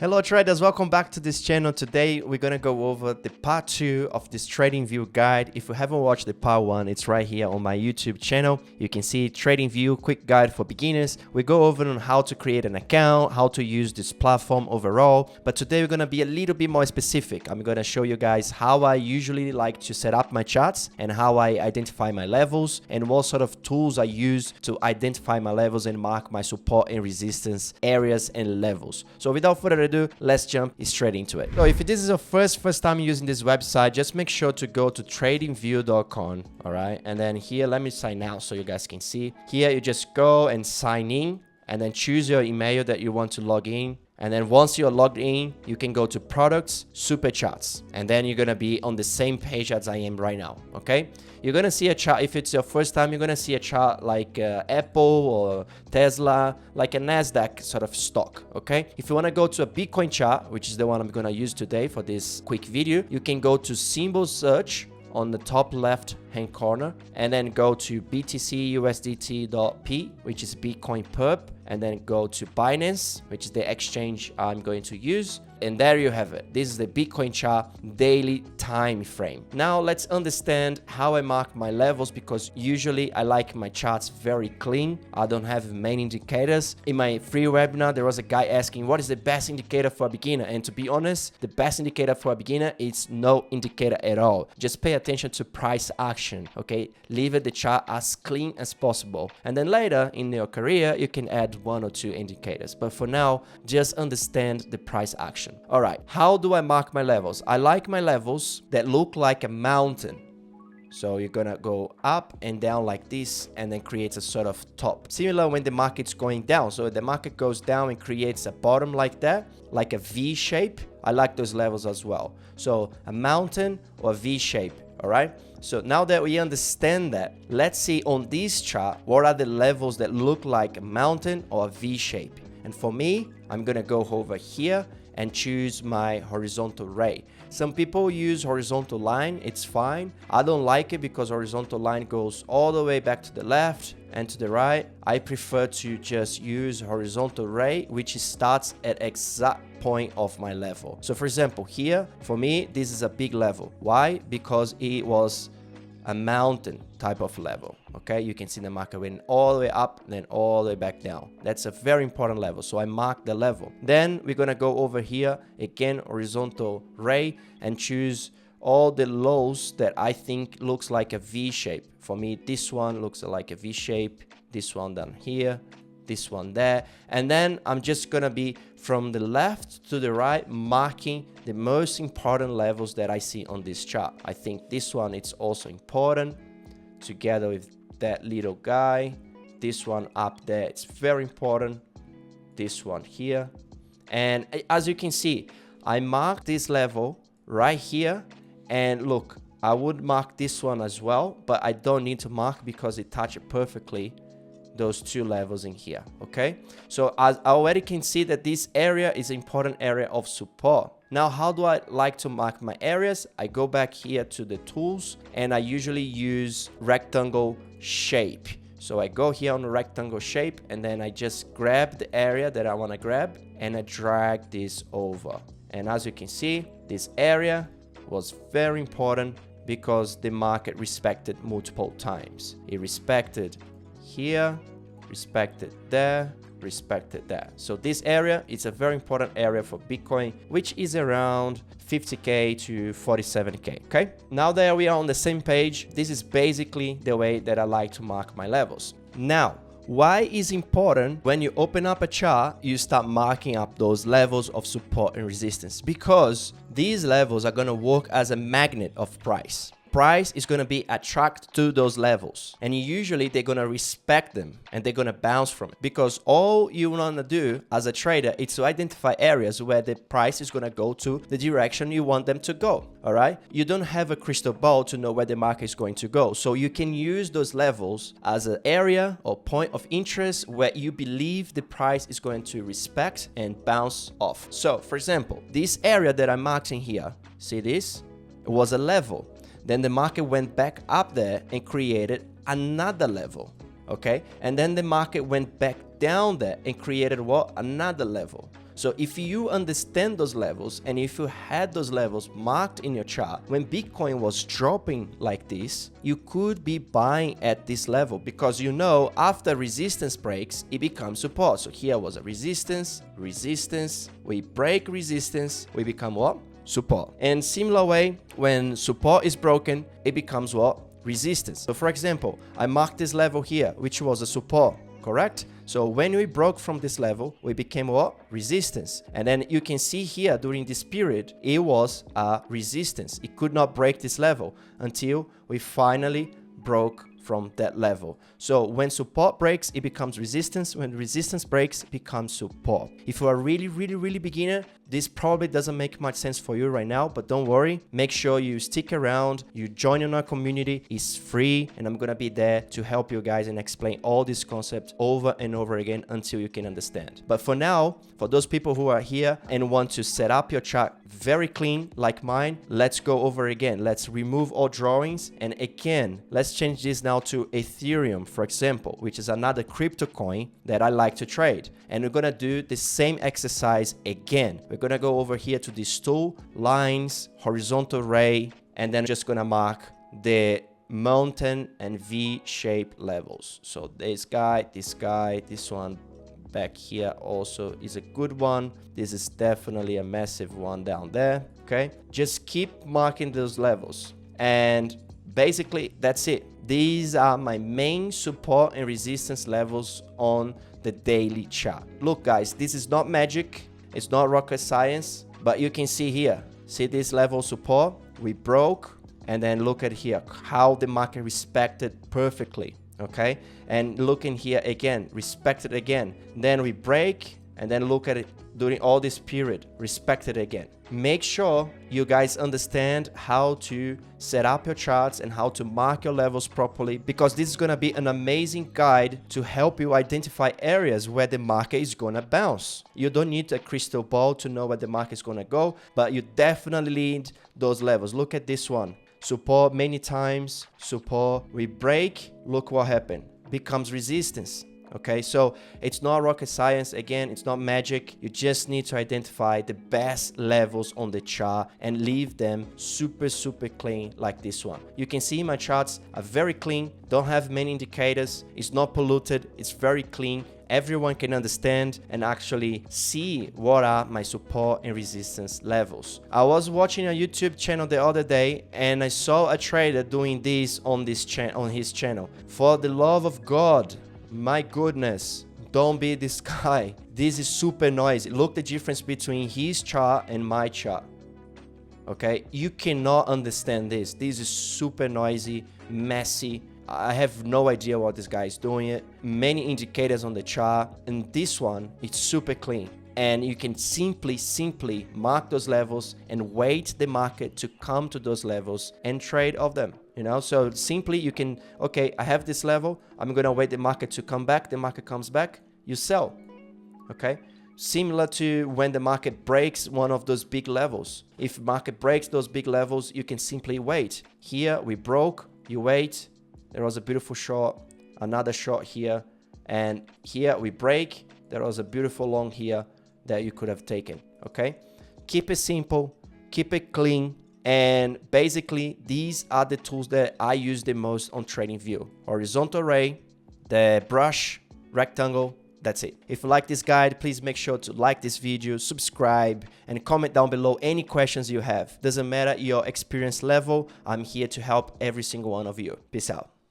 Hello traders, welcome back to this channel. Today we're gonna go over the part 2 of this TradingView guide. If you haven't watched the part 1, it's right here on my YouTube channel. You can see TradingView quick guide for beginners. We go over on how to create an account, how to use this platform overall. But today we're gonna be a little bit more specific. I'm gonna show you guys how I usually like to set up my charts and how I identify my levels and what sort of tools I use to identify my levels and mark my support and resistance areas and levels. So without further ado, let's jump straight into it. So if this is your first time using this website, just make sure to go to tradingview.com. all right, and then here let me sign out so you guys can see. Here you just go and sign in and then choose your email that you want to log in. And then once you're logged in, you can go to products, super charts, and then you're gonna be on the same page as I am right now. Okay, you're gonna see a chart. If it's your first time, you're gonna see a chart like Apple or Tesla, like a NASDAQ sort of stock. Okay, if you want to go to a Bitcoin chart, which is the one I'm gonna use today for this quick video, you can go to symbol search on the top left hand corner and then go to BTC USDT.P, which is Bitcoin Perp, and then go to Binance, which is the exchange I'm going to use. And there you have it. This is the Bitcoin chart daily time frame. Now let's understand how I mark my levels, because usually I like my charts very clean. I don't have many indicators. In my free webinar, there was a guy asking what is the best indicator for a beginner, and to be honest, the best indicator for a beginner is no indicator at all. Just pay attention to price action. Okay, leave it the chart as clean as possible, and then later in your career you can add 1 or 2 indicators, but for now just understand the price action. All right, how do I mark my levels? I like my levels that look like a mountain. So you're gonna go up and down like this and then creates a sort of top. Similar when the market's going down. So the market goes down and creates a bottom like that, like a V shape. I like those levels as well. So a mountain or a V shape, all right? So now that we understand that, let's see on this chart, what are the levels that look like a mountain or a V shape? And for me, I'm gonna go over here and choose my horizontal ray. Some people use horizontal line, it's fine. I don't like it because horizontal line goes all the way back to the left and to the right. I prefer to just use horizontal ray, which starts at exact point of my level. So for example, here, for me, this is a big level. Why? Because it was a mountain type of level. Okay, you can see the market went all the way up, then all the way back down. That's a very important level, so I mark the level. Then we're gonna go over here again, horizontal ray, and choose all the lows that I think looks like a V shape. For me, this one looks like a V shape, this one down here, this one there, and then I'm just gonna be from the left to the right marking the most important levels that I see on this chart. I think this one is also important, together with that little guy. This one up there, it's very important. This one here, and as you can see, I mark this level right here, and look, I would mark this one as well, but I don't need to mark because it touches perfectly those 2 levels in here. Okay, so as I already can see that this area is an important area of support. Now, how do I like to mark my areas? I go back here to the tools and I usually use rectangle shape. So I go here on the rectangle shape and then I just grab the area that I want to grab and I drag this over. And as you can see, this area was very important because the market respected multiple times. It respected here, respected there, respected there. So this area is a very important area for Bitcoin, which is around 50k to 47k. Okay, now that we are on the same page, this is basically the way that I like to mark my levels. Now, why is important when you open up a chart, you start marking up those levels of support and resistance? Because these levels are going to work as a magnet of price. Price is going to be attracted to those levels, and usually they're going to respect them and they're going to bounce from it, because all you want to do as a trader is to identify areas where the price is going to go to the direction you want them to go. All right, you don't have a crystal ball to know where the market is going to go, so you can use those levels as an area or point of interest where you believe the price is going to respect and bounce off. So for example, this area that I'm marking here, see this? It was a level. Then the market went back up there and created another level, okay? And then the market went back down there and created what? Another level. So if you understand those levels, and if you had those levels marked in your chart, when Bitcoin was dropping like this, you could be buying at this level, because you know after resistance breaks, it becomes support. So here was a resistance, we break resistance, we become what? Support. And similar way, when support is broken, it becomes what? Resistance. So for example, I marked this level here, which was a support, correct? So when we broke from this level, we became what? Resistance. And then you can see here during this period, it was a resistance. It could not break this level until we finally broke from that level. So when support breaks, it becomes resistance. When resistance breaks, it becomes support. If you are really beginner, this probably doesn't make much sense for you right now, but don't worry. Make sure you stick around, you join in our community. It's free, and I'm gonna be there to help you guys and explain all these concepts over and over again until you can understand. But for now, for those people who are here and want to set up your chart very clean like mine, let's go over again. Let's remove all drawings, and again, let's change this now to Ethereum, for example, which is another crypto coin that I like to trade. And we're gonna do the same exercise again. We're gonna go over here to this tool, lines, horizontal ray, and then just gonna mark the mountain and V-shape levels. So this guy, this one back here also is a good one. This is definitely a massive one down there, okay? Just keep marking those levels. And basically, that's it. These are my main support and resistance levels on the daily chart. Look, guys, this is not magic. It's not rocket science, but you can see here. See this level of support? We broke, and then look at here, how the market respected perfectly, okay? And look in here again, respected again. Then we break, and then look at it during all this period, respected again. Make sure you guys understand how to set up your charts and how to mark your levels properly, because this is going to be an amazing guide to help you identify areas where the market is going to bounce. You don't need a crystal ball to know where the market is going to go, but you definitely need those levels. Look at this one. Support many times, support, we break, look what happened. Becomes resistance. Okay, so it's not rocket science. Again, it's not magic. You just need to identify the best levels on the chart and leave them super clean like this one. You can see my charts are very clean, don't have many indicators, it's not polluted, it's very clean. Everyone can understand and actually see what are my support and resistance levels. I was watching a YouTube channel the other day, and I saw a trader doing this on his channel. For the love of God, my goodness, don't be this guy. This is super noisy. Look the difference between his chart and my chart. Okay, you cannot understand this. This is super noisy, messy. I have no idea what this guy is doing it. Many indicators on the chart, and this one, it's super clean. And you can simply mark those levels and wait the market to come to those levels and trade off them. You know, so simply you can, okay, I have this level, I'm gonna wait the market to come back. The market comes back, you sell. Okay, similar to when the market breaks one of those big levels. If market breaks those big levels, you can simply wait. Here we broke, you wait. There was a beautiful short, another short here, and here we break. There was a beautiful long here that you could have taken. Okay, keep it simple, keep it clean. And basically, these are the tools that I use the most on TradingView. Horizontal ray, the brush, rectangle, that's it. If you like this guide, please make sure to like this video, subscribe, and comment down below any questions you have. Doesn't matter your experience level, I'm here to help every single one of you. Peace out.